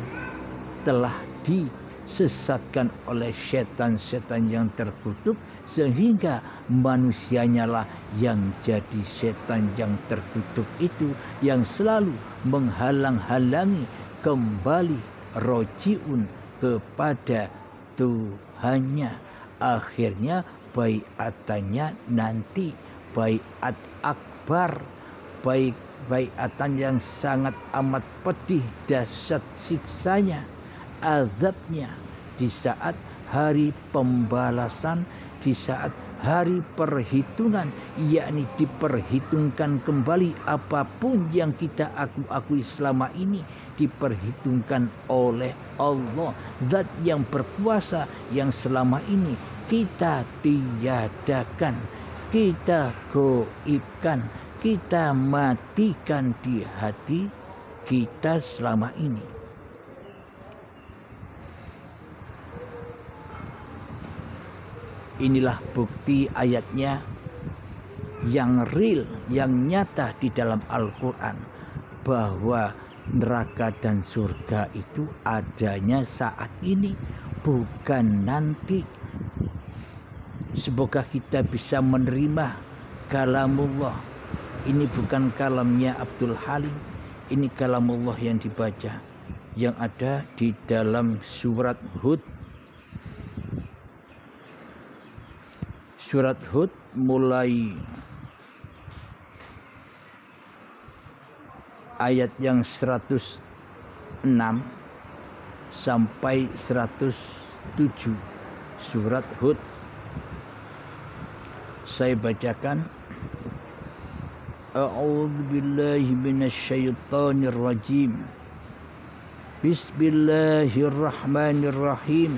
telah disesatkan oleh setan-setan yang terkutuk, sehingga manusianya lah yang jadi setan yang terkutuk itu, yang selalu menghalang-halangi kembali rojiun kepada Tuhannya. Akhirnya baiatannya nanti baiat akbar, baiatan yang sangat amat pedih, dahsyat siksanya, azabnya di saat hari pembalasan, di saat hari perhitungan, yakni diperhitungkan kembali apapun yang kita akui selama ini, diperhitungkan oleh Allah, zat yang berkuasa yang selama ini kita tiadakan, kita goibkan, kita matikan di hati kita selama ini. Inilah bukti ayatnya yang real, yang nyata di dalam Al-Quran, bahwa neraka dan surga itu adanya saat ini, bukan nanti. Semoga kita bisa menerima kalamullah. Ini bukan kalamnya Abdul Halim, ini kalamullah yang dibaca, yang ada di dalam surat Hud. Surat Hud mulai ayat yang 106 sampai 107. Surat Hud. Saya bacakan. A'udzu billahi minasyaitonir rajim. Bismillahirrahmanirrahim.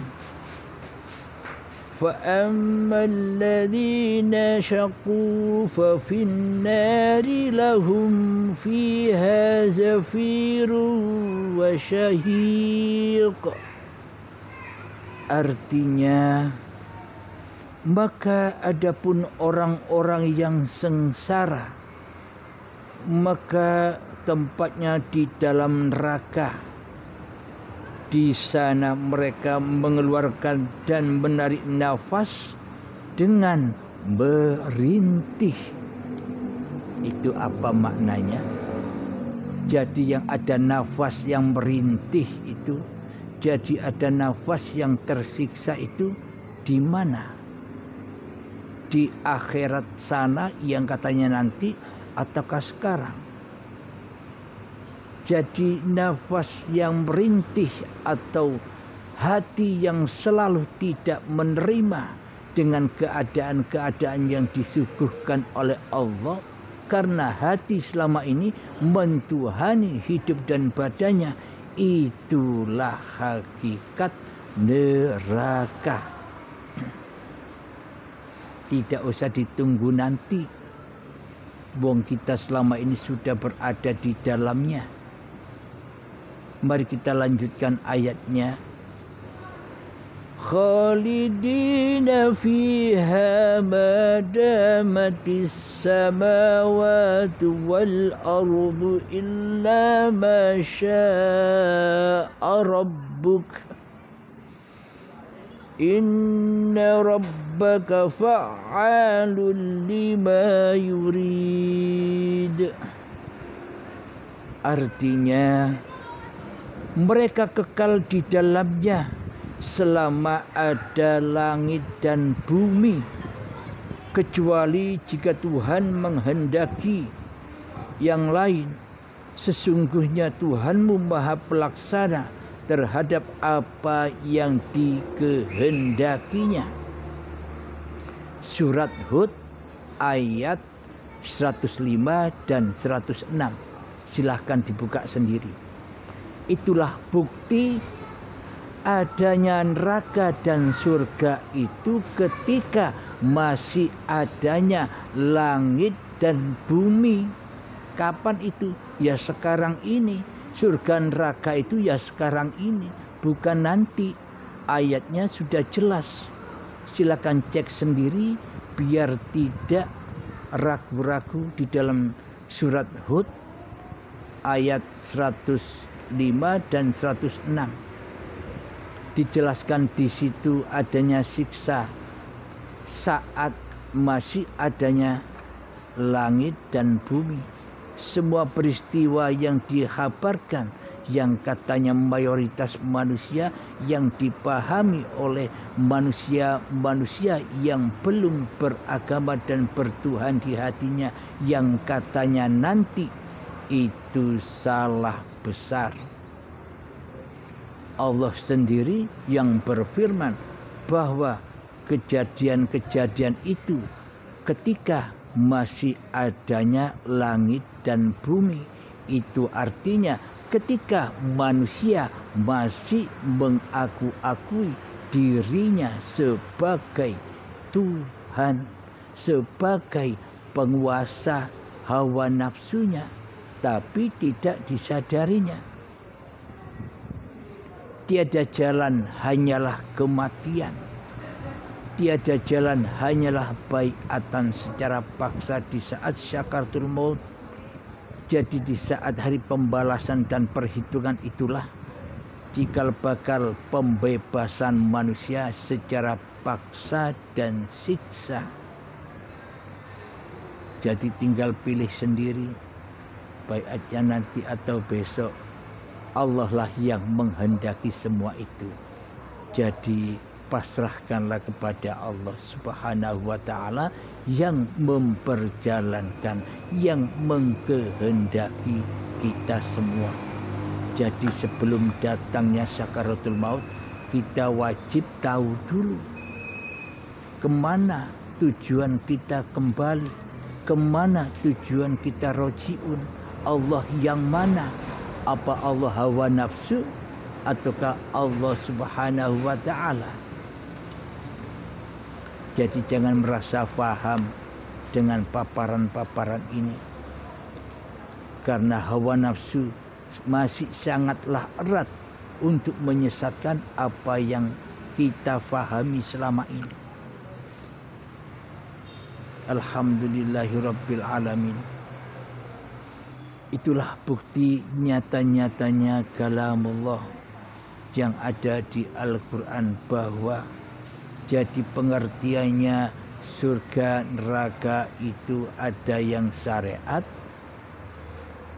فَأَمَّا الَّذِينَ شَقُوا فَفِي النَّارِ لَهُمْ فِيهَا زَفِيرٌ وَشَهِيقٌ. Artinya, maka adapun orang-orang yang sengsara, maka tempatnya di dalam neraka. Di sana mereka mengeluarkan dan menarik nafas dengan merintih. Itu apa maknanya? Jadi yang ada nafas yang merintih itu, jadi ada nafas yang tersiksa itu di mana? Di akhirat sana yang katanya nanti, ataukah sekarang? Jadi nafas yang merintih atau hati yang selalu tidak menerima dengan keadaan-keadaan yang disuguhkan oleh Allah, karena hati selama ini mentuhani hidup dan badannya, itulah hakikat neraka. Tidak usah ditunggu nanti, wong kita selama ini sudah berada di dalamnya. Mari kita lanjutkan ayatnya. Khalidina fiha ma damatis samawati wal ardu illa ma syaa rabbuk. Inna rabbaka rabbaka fa'alun lima yurid. Artinya mereka kekal di dalamnya selama ada langit dan bumi, kecuali jika Tuhan menghendaki yang lain. Sesungguhnya Tuhanmu Maha Pelaksana terhadap apa yang dikehendakinya. Surat Hud ayat 105 dan 106. Silahkan dibuka sendiri. Itulah bukti adanya neraka dan surga itu ketika masih adanya langit dan bumi. Kapan itu? Ya sekarang ini. Surga neraka itu ya sekarang ini, bukan nanti. Ayatnya sudah jelas. Silakan cek sendiri biar tidak ragu-ragu di dalam surat Hud ayat 105 dan 106. Dijelaskan di situ adanya siksa saat masih adanya langit dan bumi. Semua peristiwa yang dikhabarkan, yang katanya mayoritas manusia, yang dipahami oleh manusia yang belum beragama dan bertuhan di hatinya, yang katanya nanti, itu salah besar. Allah sendiri yang berfirman bahwa kejadian-kejadian itu ketika masih adanya langit dan bumi. Itu artinya ketika manusia masih mengaku-akui dirinya sebagai Tuhan, sebagai penguasa hawa nafsunya, tapi tidak disadarinya. Tiada jalan hanyalah kematian. Tiada jalan hanyalah baiatan secara paksa di saat syakaratul maut. Jadi di saat hari pembalasan dan perhitungan itulah cikal bakal pembebasan manusia secara paksa dan siksa. Jadi tinggal pilih sendiri, baiatnya nanti atau besok. Allah lah yang menghendaki semua itu. Jadi pasrahkanlah kepada Allah Subhanahu wa ta'ala yang memperjalankan, yang mengkehendaki kita semua. Jadi sebelum datangnya sakaratul maut, kita wajib tahu dulu kemana tujuan kita kembali, kemana tujuan kita rojiun. Allah yang mana? Apa Allah hawa nafsu ataukah Allah Subhanahu wa ta'ala? Jadi jangan merasa faham dengan paparan-paparan ini, karena hawa nafsu masih sangatlah erat untuk menyesatkan apa yang kita fahami selama ini. Alhamdulillahirabbil alamin. Itulah bukti nyata-nyatanya kalamullah yang ada di Al-Quran, bahwa jadi pengertiannya surga neraka itu ada yang syariat,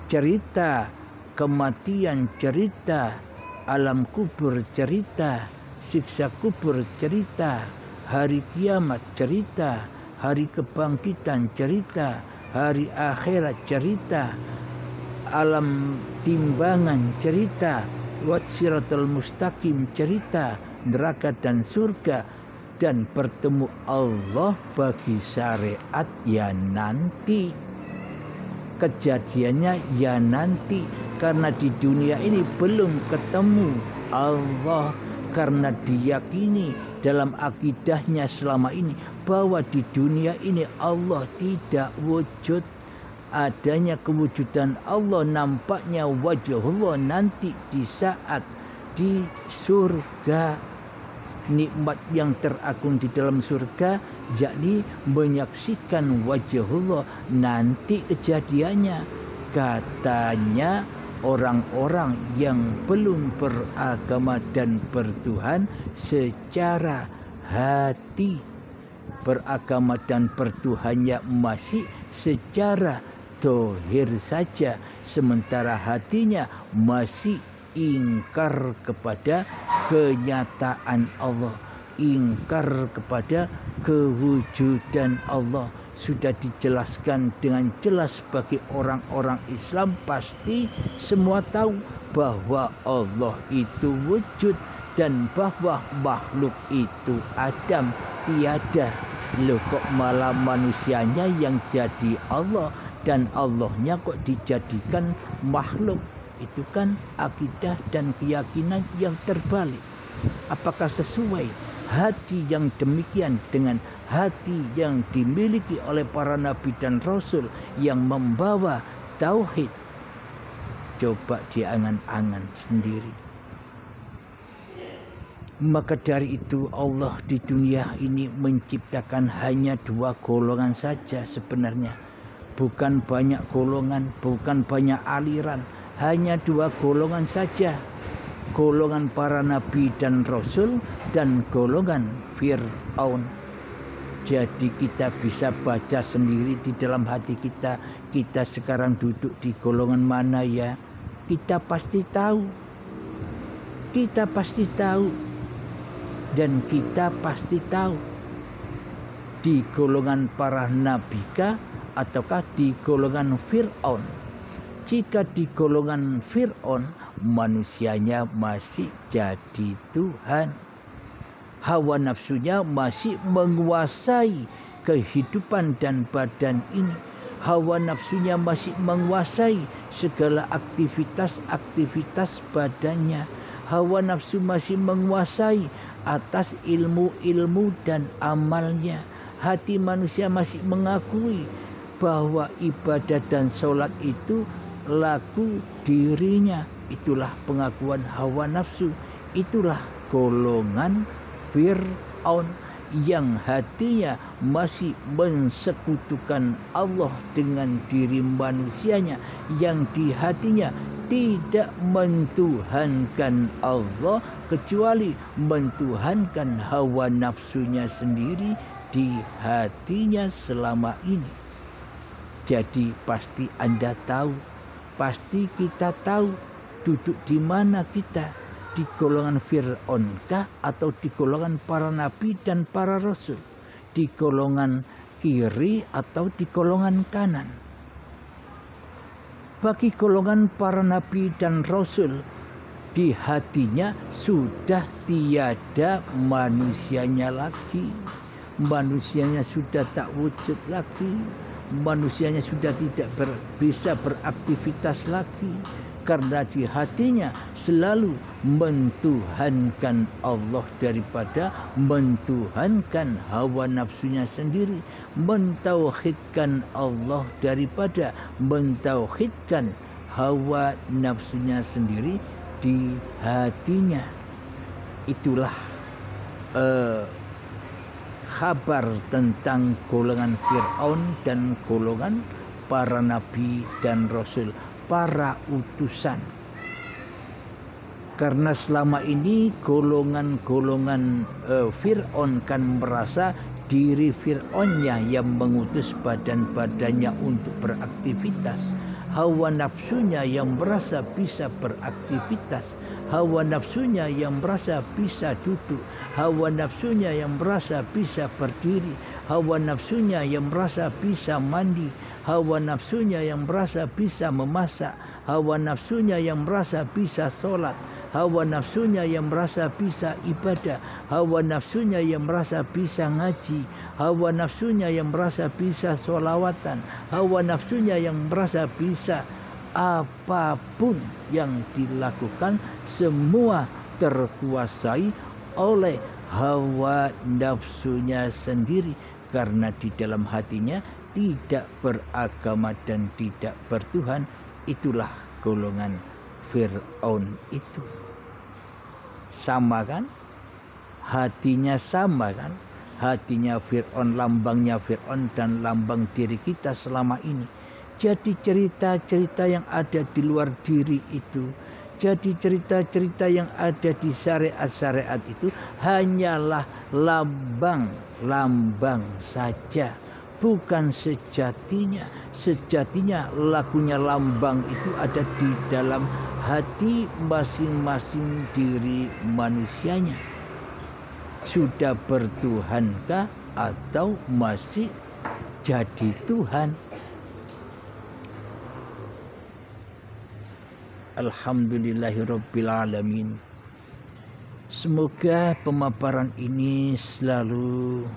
cerita kematian, cerita alam kubur, cerita siksa kubur, cerita hari kiamat, cerita hari kebangkitan, cerita hari akhirat, cerita alam timbangan, cerita wat siratal mustaqim, cerita neraka dan surga, dan bertemu Allah bagi syariat ya nanti, kejadiannya ya nanti. Karena di dunia ini belum ketemu Allah, karena diyakini dalam akidahnya selama ini bahwa di dunia ini Allah tidak wujud. Adanya kewujudan Allah, nampaknya wajahullah nanti di saat di surga. Nikmat yang teragung di dalam surga, yakni menyaksikan wajahullah nanti kejadiannya. Katanya orang-orang yang belum beragama dan bertuhan secara hati, beragama dan bertuhannya masih secara dohir saja, sementara hatinya masih ingkar kepada kenyataan Allah, ingkar kepada kewujudan Allah. Sudah dijelaskan dengan jelas bagi orang-orang Islam, pasti semua tahu bahwa Allah itu wujud dan bahwa makhluk itu adam, tiada. Loh, kok malah manusianya yang jadi Allah dan Allahnya kok dijadikan makhluk? Itu kan akidah dan keyakinan yang terbalik. Apakah sesuai hati yang demikian dengan hati yang dimiliki oleh para nabi dan rasul yang membawa tauhid? Coba diangan-angan sendiri. Maka dari itu Allah di dunia ini menciptakan hanya 2 golongan saja sebenarnya. Bukan banyak golongan, bukan banyak aliran, hanya 2 golongan saja. Golongan para nabi dan rasul dan golongan Fir'aun. Jadi kita bisa baca sendiri di dalam hati kita, kita sekarang duduk di golongan mana ya? Kita pasti tahu. Kita pasti tahu. Dan kita pasti tahu di golongan para nabikah ataukah di golongan Fir'aun. Jika di golongan Fir'aun, manusianya masih jadi Tuhan. Hawa nafsunya masih menguasai kehidupan dan badan ini. Hawa nafsunya masih menguasai segala aktivitas-aktivitas badannya. Hawa nafsu masih menguasai atas ilmu-ilmu dan amalnya. Hati manusia masih mengakui bahwa ibadah dan sholat itu laku dirinya. Itulah pengakuan hawa nafsu. Itulah golongan Fir'aun yang hatinya masih mensekutukan Allah dengan diri manusianya, yang di hatinya tidak mentuhankan Allah kecuali mentuhankan hawa nafsunya sendiri di hatinya selama ini. Jadi pasti Anda tahu, pasti kita tahu duduk di mana kita, di golongan Fir'aun kah atau di golongan para nabi dan para rasul, di golongan kiri atau di golongan kanan. Bagi golongan para nabi dan rasul, di hatinya sudah tiada manusianya lagi. Manusianya sudah tak wujud lagi. Manusianya sudah tidak bisa beraktivitas lagi. Karena di hatinya selalu mentuhankan Allah daripada mentuhankan hawa nafsunya sendiri. Mentauhidkan Allah daripada mentauhidkan hawa nafsunya sendiri di hatinya. Itulah kabar tentang golongan Fir'aun dan golongan para nabi dan rasul, para utusan. Karena selama ini golongan-golongan Fir'aun kan merasa diri Fir'aunnya yang mengutus badan-badannya untuk beraktivitas. Hawa nafsunya yang merasa bisa beraktivitas. Hawa nafsunya yang merasa bisa duduk. Hawa nafsunya yang merasa bisa berdiri. Hawa nafsunya yang merasa bisa mandi. Hawa nafsunya yang merasa bisa memasak. Hawa nafsunya yang merasa bisa sholat. Hawa nafsunya yang merasa bisa ibadah. Hawa nafsunya yang merasa bisa ngaji. Hawa nafsunya yang merasa bisa sholawatan. Hawa nafsunya yang merasa bisa apapun yang dilakukan, semua terkuasai oleh hawa nafsunya sendiri. Karena di dalam hatinya tidak beragama dan tidak bertuhan. Itulah golongan Fir'aun itu. Sama kan? Hatinya sama kan? Hatinya Fir'aun, lambangnya Fir'aun dan lambang diri kita selama ini. Jadi cerita-cerita yang ada di luar diri itu, Jadi cerita-cerita yang ada di syariat-syariat itu hanyalah lambang saja, bukan sejatinya. Sejatinya lagunya lambang itu ada di dalam hati masing-masing diri manusianya. Sudah bertuhankah atau masih jadi Tuhan? Alhamdulillahirrabbilalamin. Semoga pemaparan ini selalu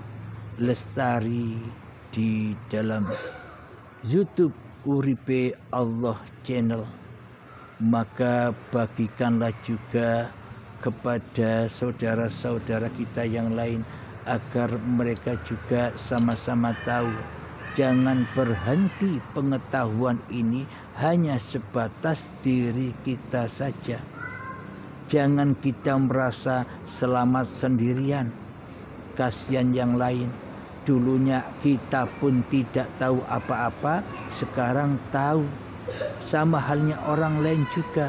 lestari di dalam YouTube Uripe Allah Channel. Maka bagikanlah juga kepada saudara-saudara kita yang lain agar mereka juga sama-sama tahu. Jangan berhenti pengetahuan ini hanya sebatas diri kita saja. Jangan kita merasa selamat sendirian, kasihan yang lain. Dulunya kita pun tidak tahu apa-apa, sekarang tahu. Sama halnya orang lain juga.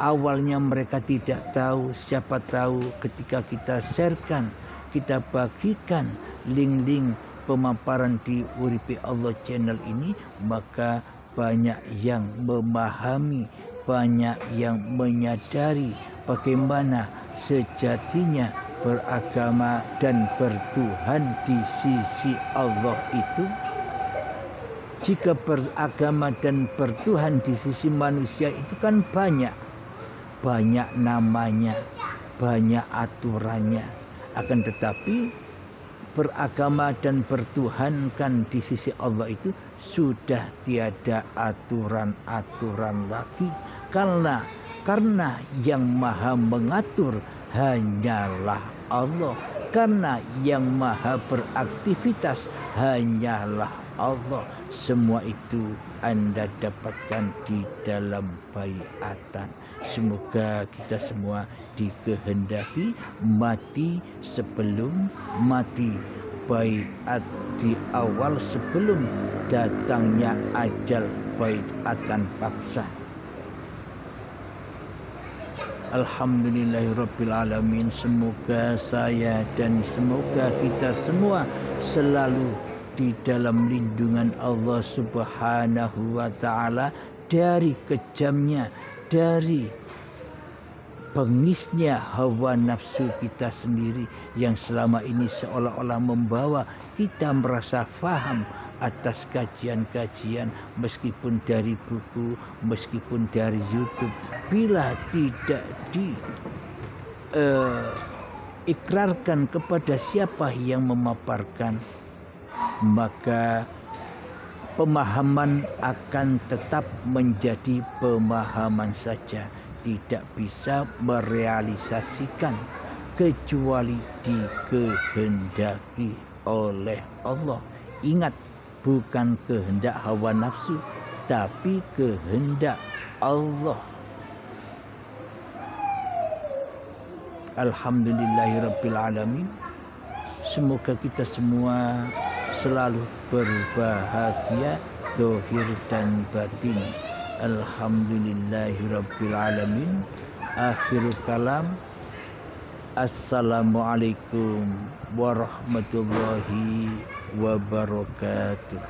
Awalnya mereka tidak tahu, siapa tahu ketika kita sharekan, kita bagikan link-link pemaparan di Uripe Allah Channel ini, maka banyak yang memahami, banyak yang menyadari bagaimana sejatinya beragama dan bertuhan di sisi Allah itu. Jika beragama dan bertuhan di sisi manusia itu kan banyak namanya, banyak aturannya. Akan tetapi beragama dan bertuhan kan di sisi Allah itu sudah tiada aturan-aturan lagi, karena yang maha mengatur hanyalah Allah, karena yang maha beraktivitas hanyalah Allah. Semua itu Anda dapatkan di dalam baiatan. Semoga kita semua dikehendaki mati sebelum mati, baiat di awal sebelum datangnya ajal, baiatan paksa. Alhamdulillahirrabbilalamin. Semoga saya dan semoga kita semua selalu di dalam lindungan Allah Subhanahu wa ta'ala dari kejamnya, dari bengisnya hawa nafsu kita sendiri yang selama ini seolah-olah membawa kita merasa faham atas kajian-kajian, meskipun dari buku, meskipun dari YouTube. Bila tidak diikrarkan kepada siapa yang memaparkan, maka pemahaman akan tetap menjadi pemahaman saja, tidak bisa merealisasikan kecuali dikehendaki oleh Allah. Ingat, bukan kehendak hawa nafsu, tapi kehendak Allah. Alhamdulillahirrabbilalamin. Semoga kita semua selalu berbahagia zahir dan batin. Alhamdulillahirrabbilalamin. Akhirul kalam. Assalamualaikum warahmatullahi wabarakatuh.